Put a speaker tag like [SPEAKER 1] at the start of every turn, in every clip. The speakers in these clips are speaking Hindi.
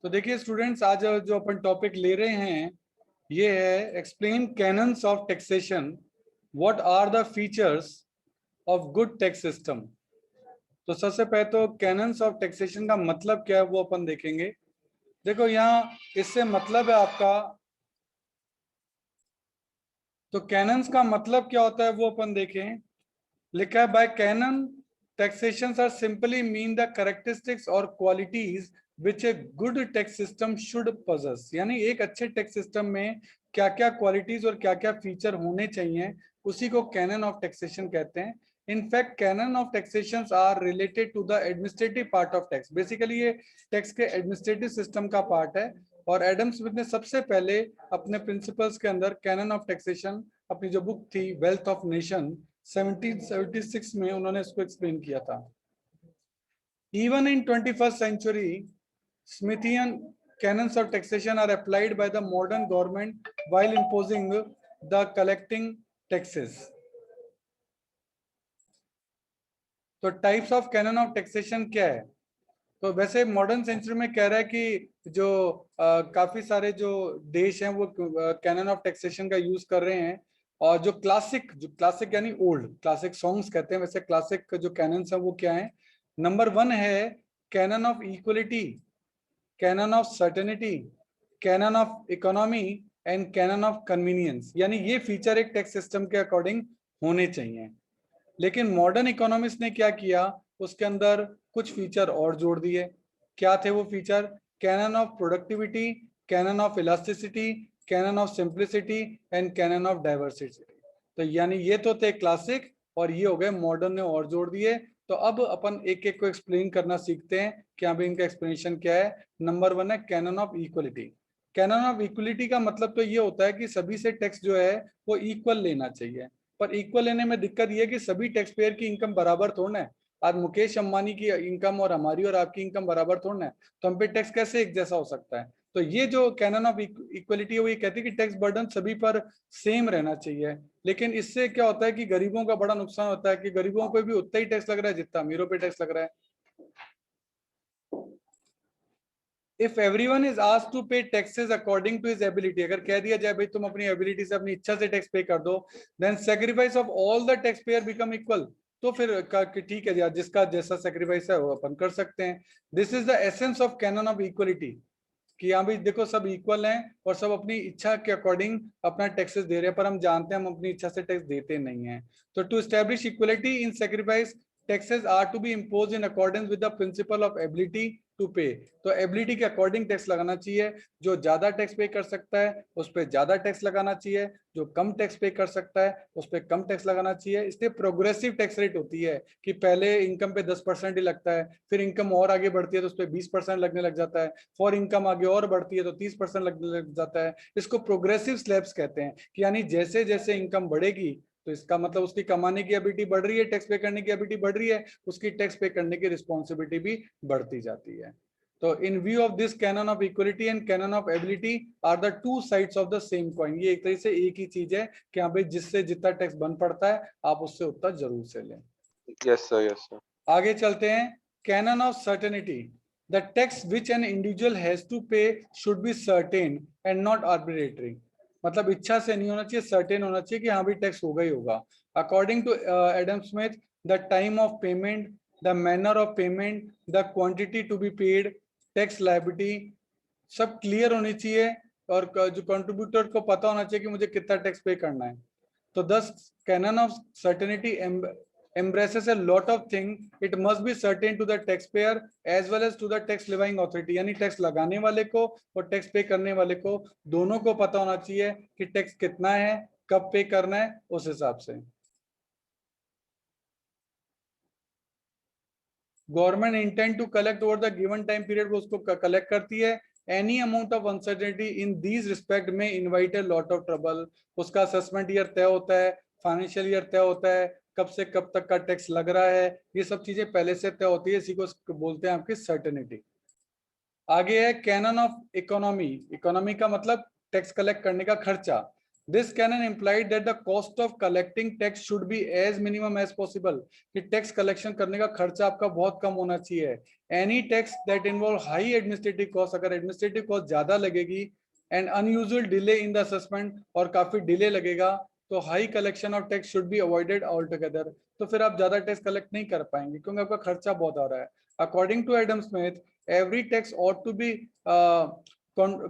[SPEAKER 1] तो देखिए स्टूडेंट्स, आज जो अपन टॉपिक ले रहे हैं ये है explain canons of taxation, what are the features of good tax system. तो सबसे पहले तो कैनन्स ऑफ टैक्सेशन का मतलब क्या है वो अपन देखेंगे। देखो यहाँ इससे मतलब है आपका, तो कैनन्स का मतलब क्या होता है वो अपन देखें। लिखा है by canon taxations are simply mean the characteristics और qualities which a good tax system should possess. यानी एक अच्छे टैक्स सिस्टम में क्या क्या क्वालिटीज और क्या क्या फीचर होने चाहिए, उसी को कैनन ऑफ टैक्सेशन कहते हैं। In fact canon of taxations are related to the administrative part of tax. Basically ये टैक्स के एडमिनिस्ट्रेटिव सिस्टम का पार्ट है। और एडम स्मिथ ने सबसे पहले अपने प्रिंसिपल्स के अंदर कैनन ऑफ टैक्सेशन, अपनी जो बुक थी वेल्थ ऑफ नेशन 1776 में उन्होंने इसको एक्सप्लेन किया था। Even in 21st century Smithian canons of taxation are applied by the modern government while imposing the collecting taxes. तो types of cannon of taxation क्या है? तो वैसे मॉडर्न सेंचुरी में कह रहा है कि जो काफी सारे जो देश हैं वो कैनन ऑफ टैक्सेशन का यूज कर रहे हैं। और जो क्लासिक यानी ओल्ड क्लासिक सॉन्ग्स कहते हैं, वैसे क्लासिक जो कैनन्स हैं वो क्या है? नंबर 1 है canon of equality, cannon of certainty, canon of economy and canon of convenience. यानी ये फीचर एक टैक्स सिस्टम के अकॉर्डिंग होने चाहिए। लेकिन मॉडर्न इकोनॉमिस्ट ने क्या किया, उसके अंदर कुछ फीचर और जोड़ दिए। क्या थे वो feature? Canon of productivity, cannon of elasticity, canon of simplicity and canon of diversity. तो यानी ये तो थे क्लासिक और ये हो गए मॉडर्न ने और जोड़ दिए। तो अब अपन एक एक को एक्सप्लेन करना सीखते हैं कि अभी इनका एक्सप्लेनेशन क्या है। नंबर 1 है canon of equality. Cannon of equality का मतलब तो ये होता है कि सभी से टैक्स जो है वो इक्वल लेना चाहिए। पर इक्वल लेने में दिक्कत ये है कि सभी टैक्स पेयर की इनकम बराबर थोड़ा है। आज मुकेश अंबानी की इनकम और हमारी और आपकी इनकम बराबर थोड़ा है, तो हम पे टैक्स कैसे एक जैसा हो सकता है? तो ये जो कैनन ऑफ इक्वलिटी है वो ये कहती है कि टैक्स बर्डन सभी पर सेम रहना चाहिए। लेकिन इससे क्या होता है कि गरीबों का बड़ा नुकसान होता है कि गरीबों को भी उतना ही टैक्स लग रहा है जितना अमीरों पे टैक्स लग रहा है। If everyone is asked to pay taxes according to his ability, अगर कह दिया जाए भाई तुम अपनी एबिलिटी से अपनी इच्छा से टैक्स पे कर दो, then sacrifice of all the tax payer become equal. तो फिर ठीक है यार, जिसका जैसा सैक्रिफाइस है वो अपन कर सकते हैं। This is the essence of cannon of equality, कि यहाँ भी देखो सब इक्वल हैं और सब अपनी इच्छा के अकॉर्डिंग अपना टैक्सेस दे रहे हैं, पर हम जानते हैं हम अपनी इच्छा से टैक्स देते नहीं हैं। तो to establish equality in sacrifice, taxes are to be impose in accordance with the principle of ability to pay. तो एबिलिटी के अकॉर्डिंग टैक्स लगाना चाहिए। जो ज्यादा टैक्स पे कर सकता है उस पर ज्यादा टैक्स लगाना चाहिए, जो कम टैक्स पे कर सकता है उस पर कम टैक्स लगाना चाहिए। इसलिए प्रोग्रेसिव टैक्स रेट होती है कि पहले इनकम पे 10% ही लगता है, फिर इनकम और आगे बढ़ती है तो उस पर 20% लगने लग जाता है, फॉर इनकम आगे और बढ़ती है तो 30% लगने लग जाता है। इसको प्रोग्रेसिव स्लैब्स कहते हैं कि यानी जैसे जैसे इनकम बढ़ेगी तो इसका मतलब उसकी कमाने की एबिलिटी बढ़ रही है, टैक्स पे करने की एबिलिटी बढ़ रही है, उसकी टैक्स पे करने की रिस्पॉन्सिबिलिटी भी बढ़ती जाती है। तो in view of this canon of equality and canon of ability are the two sides of the same coin. ये एक तरह से एक ही चीज है कि हाँ भाई जिससे जितना टैक्स बन पड़ता है आप उससे उतना जरूर से लें।
[SPEAKER 2] Yes sir, yes sir.
[SPEAKER 1] आगे चलते हैं। Canon of certainty, the tax which an individual has to pay should be certain and not arbitratory. मतलब इच्छा से नहीं होना चाहिए, सर्टेन होना चाहिए कि हाँ भी टैक्स होगा ही होगा। According to Adam Smith, the time of payment, the manner of payment, the quantity to be paid, tax liability सब क्लियर होनी चाहिए और जो कंट्रीब्यूटर को पता होना चाहिए कि मुझे कितना टैक्स पे करना है। तो दस cannon of certainty embraces a lot of things. It must be certain to the taxpayer as well as to the tax levying authority। यानी टैक्स लगाने वाले को और टैक्स पे करने वाले को दोनों को पता होना चाहिए कि टैक्स कितना है, कब पे करना है, उस हिसाब से। Government intend to collect over the given time period, वो उसको कलेक्ट करती है। Any amount of uncertainty in these respect में invite a lot of trouble. उसका असेसमेंट ईयर तय होता है, फाइनेंशियल ईयर तय होता है, कब से कब तक का टैक्स लग रहा है, ये सब चीजें पहले से तय होती है। इसी को बोलते हैं आपकी सर्टेनिटी। आगे है कैनन ऑफ इकोनॉमी। इकोनॉमी का मतलब टैक्स कलेक्ट करने का खर्चा। This canon implied that the cost of collecting tax should be as minimum as possible, कि टैक्स कलेक्शन करने का खर्चा आपका बहुत कम होना चाहिए. Any tax that involve high administrative cost, अगर administrative cost ज्यादा लगेगी and unusual delay in the assessment और काफी डिले लगेगा, तो high collection of tax should be avoided all together. तो फिर आप ज्यादा टैक्स कलेक्ट नहीं कर पाएंगे क्योंकि आपका खर्चा बहुत आ रहा है. According to Adam Smith, every tax ought to be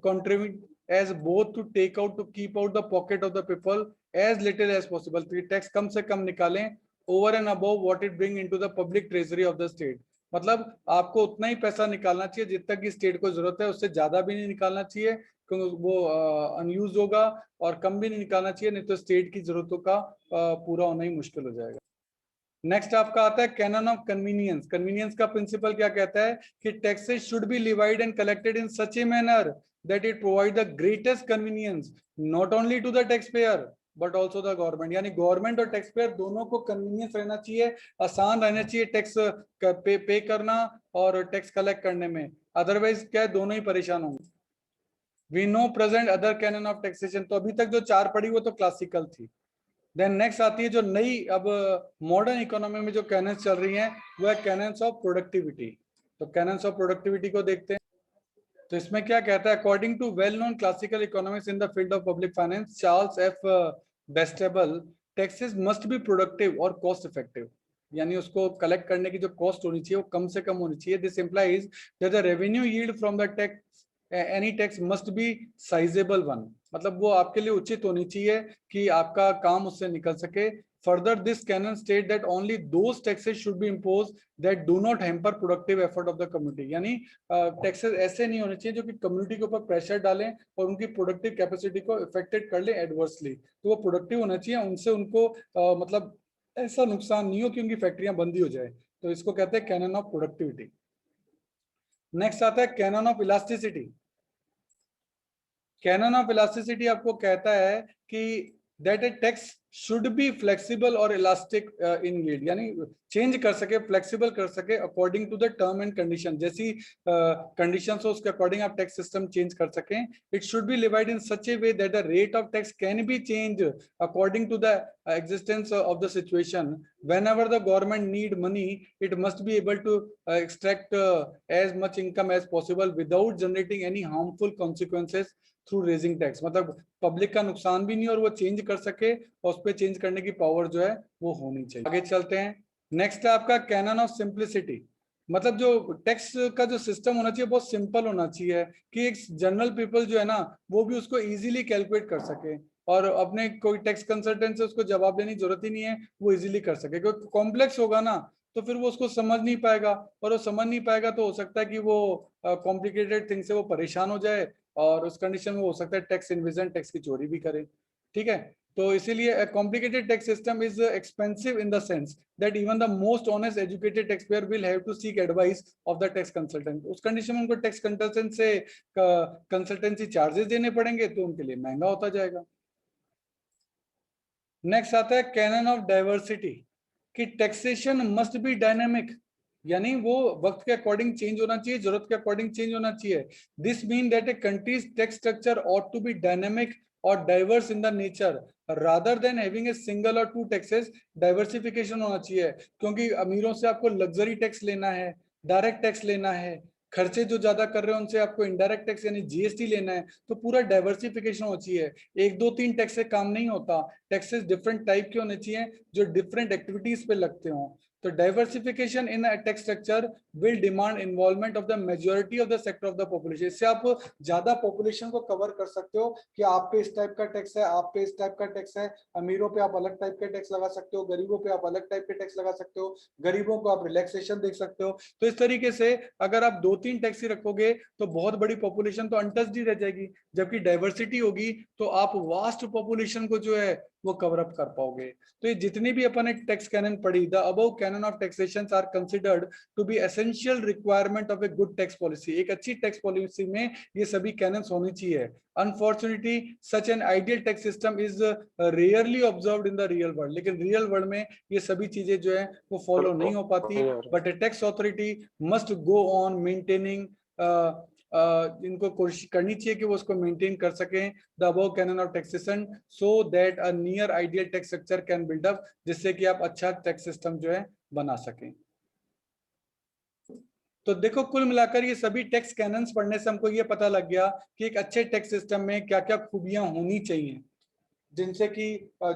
[SPEAKER 1] contribute as both to take out, to keep out the pocket of the people as little as possible. तो टैक्स कम से कम निकालें over and above what it bring into the public treasury of the state. मतलब आपको उतना ही पैसा निकालना चाहिए जितना की स्टेट को जरूरत है, उससे ज्यादा भी नहीं निकालना चाहिए क्योंकि वो अनयूज होगा, और कम भी नहीं निकालना चाहिए, नहीं तो स्टेट की जरूरतों का पूरा होना ही मुश्किल हो जाएगा. नेक्स्ट आपका आता है कैनन ऑफ कन्वीनियंस. कन्वीनियंस का प्रिंसिपल क्या कहता है कि taxes should be levied and collected in such a manner that it provide the greatest convenience not only to the tax payer but also the government. यानी गवर्नमेंट और टैक्स पेयर दोनों को कन्वीनियंस रहना चाहिए, आसान रहना चाहिए टैक्स पे करना और टैक्स कलेक्ट करने में, अदरवाइज क्या है, दोनों ही परेशान होंगे. We now present other canon of taxation. तो अभी तक जो चार पढ़ी वो तो क्लासिकल थी. देन नेक्स्ट आती है जो नई अब मॉडर्न इकोनॉमी में जो कैनन्स चल रही हैं वो है कैनन्स ऑफ प्रोडक्टिविटी. तो कैनन्स ऑफ प्रोडक्टिविटी को देखते हैं. तो इसमें क्या कहता है, according to well known classical economics in the field of public finance Charles F Bastable, taxes must be productive और कॉस्ट इफेक्टिव. यानी उसको कलेक्ट करने की जो कॉस्ट होनी चाहिए वो कम से कम होनी चाहिए. This implies that the revenue yield from the tax any tax must be sizeable one. मतलब वो आपके लिए उचित होनी चाहिए कि आपका काम उससे निकल सके. Further, this canon state that only those taxes should be imposed that do not hamper productive effort of the community. यानी टैक्सेस ऐसे नहीं होने चाहिए जो कि कम्युनिटी के ऊपर प्रेशर डालें और उनकी प्रोडक्टिव कैपेसिटी को इफेक्टेड कर ले एडवर्सली. तो वो प्रोडक्टिव होना चाहिए, उनसे उनको मतलब ऐसा नुकसान नहीं हो कि उनकी फैक्ट्रियां बंद ही हो जाए. तो इसको कहते हैं कैनन ऑफ प्रोडक्टिविटी. नेक्स्ट आता है canon of elasticity. Canon of elasticity आपको कहता है कि that a tax should be flexible और इलास्टिक इन यील्ड. यानी चेंज कर सके, फ्लेक्सिबल कर सके according to the term and condition. जैसी कंडीशंस हो उसके अकॉर्डिंग आप टैक्स सिस्टम चेंज कर सकें. It should be levied in such a way that the rate of tax can be change according to the existence of the situation. Whenever the government need money, it must be able to extract as much income as possible without generating any harmful consequences through raising tax. मतलब पब्लिक का नुकसान भी नहीं और वो चेंज कर सके और उस पर चेंज करने की पावर जो है वो होनी चाहिए. आगे चलते हैं. नेक्स्ट है आपका कैनन ऑफ सिंप्लिसिटी. मतलब जो टैक्स का जो सिस्टम होना चाहिए बहुत सिंपल होना चाहिए कि एक जनरल पीपल जो है ना वो भी उसको इजीली कैलकुलेट कर सके और अपने कोई टैक्स कंसल्टेंट से उसको जवाब देने की जरूरत ही नहीं है, वो इजीली कर सके. क्योंकि कॉम्प्लेक्स होगा ना तो फिर वो उसको समझ नहीं पाएगा, और वो समझ नहीं पाएगा तो हो सकता है कि वो कॉम्प्लिकेटेड थिंग से वो परेशान हो जाए और उस कंडीशन में हो सकता है टैक्स इन्विजन, टैक्स की चोरी भी करे. ठीक है. तो इसीलिए complicated tax system is expensive in the sense that even the most honest educated tax payer will have to seek advice of the tax consultant. उस कंडीशन में उनको टैक्स कंसल्टेंट से कंसल्टेंसी चार्जेस देने पड़ेंगे तो उनके लिए महंगा होता जाएगा. नेक्स्ट आता है कैनन ऑफ डाइवर्सिटी कि टैक्सेशन मस्ट बी डायनेमिक. यानी वो वक्त के अकॉर्डिंग चेंज होना चाहिए, जरूरत के अकॉर्डिंग चेंज होना चाहिए. This mean that a country's tax structure ought to be dynamic और diverse in the nature rather than having a single और टू टैक्सेस. डाइवर्सिफिकेशन होना चाहिए क्योंकि अमीरों से आपको लग्जरी टैक्स लेना है, डायरेक्ट टैक्स लेना है, खर्चे जो ज्यादा कर रहे हैं उनसे आपको इनडायरेक्ट टैक्स यानी जीएसटी लेना है. तो पूरा डाइवर्सिफिकेशन होना चाहिए. एक दो तीन टैक्स से काम नहीं होता. टैक्सेस डिफरेंट टाइप के होने चाहिए जो डिफरेंट एक्टिविटीज पे लगते हों. तो diversification in tax structure will demand involvement of the majority of the sector of the population. इससे आप ज्यादा पॉपुलेशन को कवर कर सकते हो कि आप पे इस टाइप का टैक्स है, आप पे इस टाइप का टैक्स है. अमीरों पे आप अलग टाइप के टैक्स लगा सकते हो, गरीबों पे आप अलग टाइप के टैक्स लगा सकते हो, गरीबों को आप रिलैक्सेशन देख सकते हो. तो इस तरीके से अगर आप दो तीन टैक्स ही रखोगे तो बहुत बड़ी पॉपुलेशन तो अनटच्ड ही रह जाएगी. जबकि डाइवर्सिटी होगी तो आप वास्ट पॉपुलेशन को जो है वो कवर अप कर पाओगे. तो ये जितनी भी अपन ने टैक्स कैनन पढ़ी, the above canon of taxation are considered to be essential requirement of a good tax policy. एक अच्छी टैक्स पॉलिसी में ये सभी कैनन्स होनी चाहिए. Unfortunately such an ideal tax system is rarely observed in the real world. लेकिन रियल वर्ल्ड में ये सभी चीजें जो है वो फॉलो नहीं हो पाती. But A tax authority must go on maintaining इनको कोशिश करनी चाहिए कि वो उसको मेंटेन कर सकें the above canon of taxation, so that a near ideal tax structure can build up, जिससे कि आप अच्छा टैक्स सिस्टम जो है बना सकें। तो देखो कुल मिलाकर ये सभी टैक्स कैनन्स पढ़ने से हमको ये पता लग गया कि एक अच्छे टैक्स सिस्टम में क्या क्या खूबियां होनी चाहिए, जिनसे कि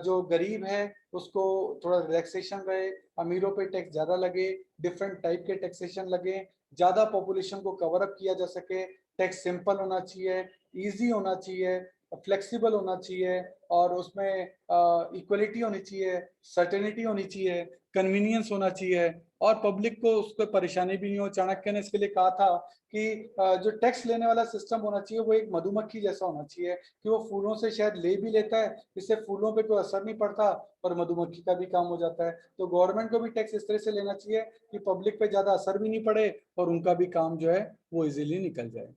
[SPEAKER 1] जो गरीब है उसको थोड़ा रिलैक्सेशन रहे, अमीरों पे टैक्स ज्यादा लगे, डिफरेंट टाइप के टैक्सेशन लगे, ज्यादा पॉपुलेशन को कवर अप किया जा सके, टैक्स सिंपल होना चाहिए, इजी होना चाहिए, फ्लेक्सिबल होना चाहिए, और उसमें इक्वलिटी होनी चाहिए, सर्टेनिटी होनी चाहिए, कन्वीनियंस होना चाहिए, और पब्लिक को उसको परेशानी भी नहीं हो। चाणक्य ने इसके लिए कहा था कि जो टैक्स लेने वाला सिस्टम होना चाहिए वो एक मधुमक्खी जैसा होना चाहिए कि वो फूलों से शहद ले भी लेता है, इससे फूलों पे कोई असर नहीं पड़ता और मधुमक्खी का भी काम हो जाता है। तो गवर्नमेंट को भी टैक्स इस तरह से लेना चाहिए कि पब्लिक पे ज्यादा असर भी नहीं पड़े और उनका भी काम जो है वो इजीली निकल जाए।